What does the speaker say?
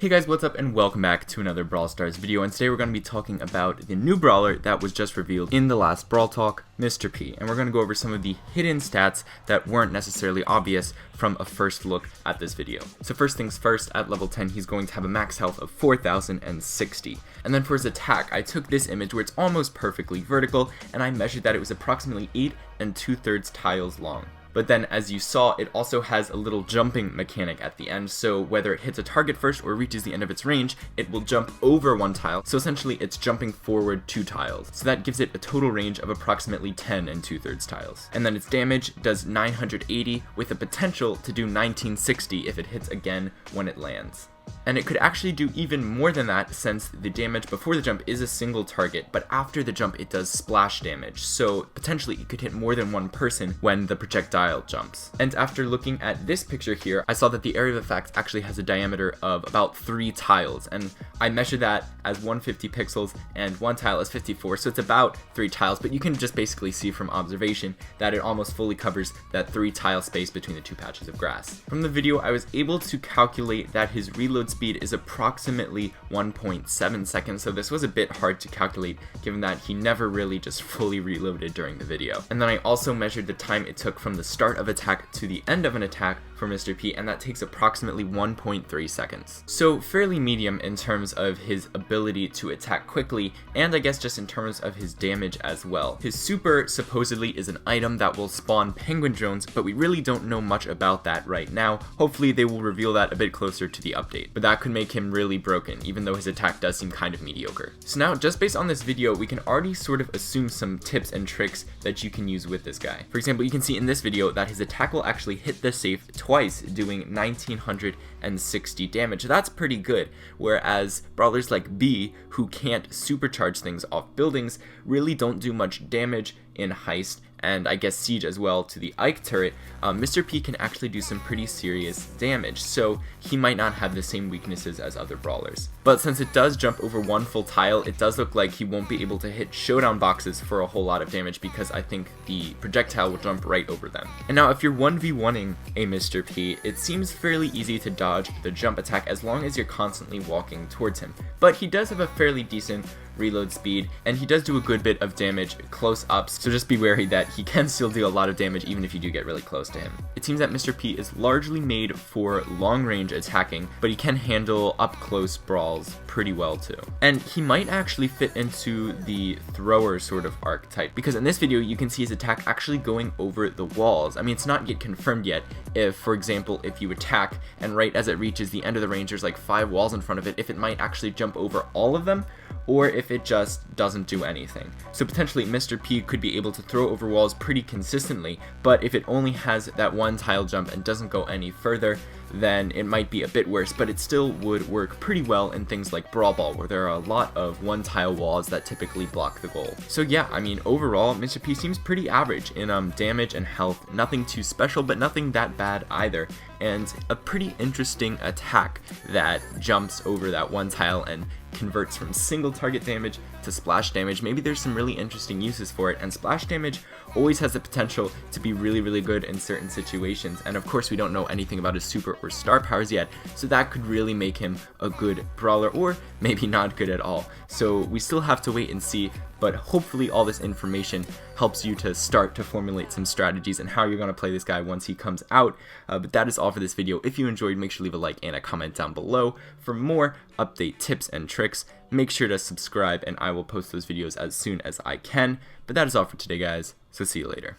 Hey guys, what's up and welcome back to another Brawl Stars video, and today we're going to be talking about the new brawler that was just revealed in the last Brawl Talk, Mr. P, and we're going to go over some of the hidden stats that weren't necessarily obvious from a first look at this video. So first things first, at level 10 he's going to have a max health of 4060, and then for his attack I took this image where it's almost perfectly vertical and I measured that it was approximately 8 2/3 tiles long. But then, as you saw, it also has a little jumping mechanic at the end, so whether it hits a target first or reaches the end of its range, it will jump over one tile, so essentially it's jumping forward 2 tiles. So that gives it a total range of approximately 10 2/3 tiles. And then its damage does 980 with the potential to do 1960 if it hits again when it lands. And it could actually do even more than that, since the damage before the jump is a single target, but after the jump it does splash damage, so potentially it could hit more than one person when the projectile jumps. And after looking at this picture here, I saw that the area of effect actually has a diameter of about 3 tiles, and I measured that as 150 pixels and one tile is 54, so it's about 3 tiles, but you can just basically see from observation that it almost fully covers that 3 tile space between the 2 patches of grass. From the video I was able to calculate that his reload speed is approximately 1.7 seconds, so this was a bit hard to calculate given that he never really just fully reloaded during the video. And then I also measured the time it took from the start of attack to the end of an attack for Mr. P, and that takes approximately 1.3 seconds. So fairly medium in terms of his ability to attack quickly, and I guess just in terms of his damage as well. His super supposedly is an item that will spawn penguin drones, but we really don't know much about that right now. Hopefully they will reveal that a bit closer to the update, but that could make him really broken, even though his attack does seem kind of mediocre. So now, just based on this video, we can already sort of assume some tips and tricks that you can use with this guy. For example, you can see in this video that his attack will actually hit the safe twice, doing 1960 damage. That's pretty good, whereas brawlers like B, who can't supercharge things off buildings, really don't do much damage in Heist and I guess Siege as well to the Ike turret. Mr. P can actually do some pretty serious damage, so he might not have the same weaknesses as other brawlers. But since it does jump over one full tile, it does look like he won't be able to hit showdown boxes for a whole lot of damage because I think the projectile will jump right over them. And now if you're 1v1ing a Mr. P, it seems fairly easy to dodge the jump attack as long as you're constantly walking towards him. But he does have a fairly decent reload speed, and he does do a good bit of damage close ups, so just be wary that he can still do a lot of damage even if you do get really close to him. It seems that Mr. P is largely made for long range attacking, but he can handle up close brawls pretty well too. And he might actually fit into the thrower sort of archetype, because in this video you can see his attack actually going over the walls. I mean, it's not yet confirmed yet if, for example, if you attack and right as it reaches the end of the range there's like 5 walls in front of it, if it might actually jump over all of them, or if it just doesn't do anything. So potentially Mr. P could be able to throw over walls pretty consistently, but if it only has that one tile jump and doesn't go any further, then it might be a bit worse, but it still would work pretty well in things like Brawl Ball, where there are a lot of one tile walls that typically block the goal. So yeah, I mean, overall Mr. P seems pretty average in damage and health, nothing too special but nothing that bad either, and a pretty interesting attack that jumps over that one tile and converts from single target damage to splash damage. Maybe there's some really interesting uses for it, and splash damage always has the potential to be really good in certain situations, and of course we don't know anything about his super or star powers yet, so that could really make him a good brawler, or maybe not good at all. So we still have to wait and see, but hopefully all this information helps you to start to formulate some strategies and how you're going to play this guy once he comes out. But that is all for this video. If you enjoyed, make sure to leave a like and a comment down below. For more update tips and tricks, make sure to subscribe and I will post those videos as soon as I can. But that is all for today, guys, so see you later.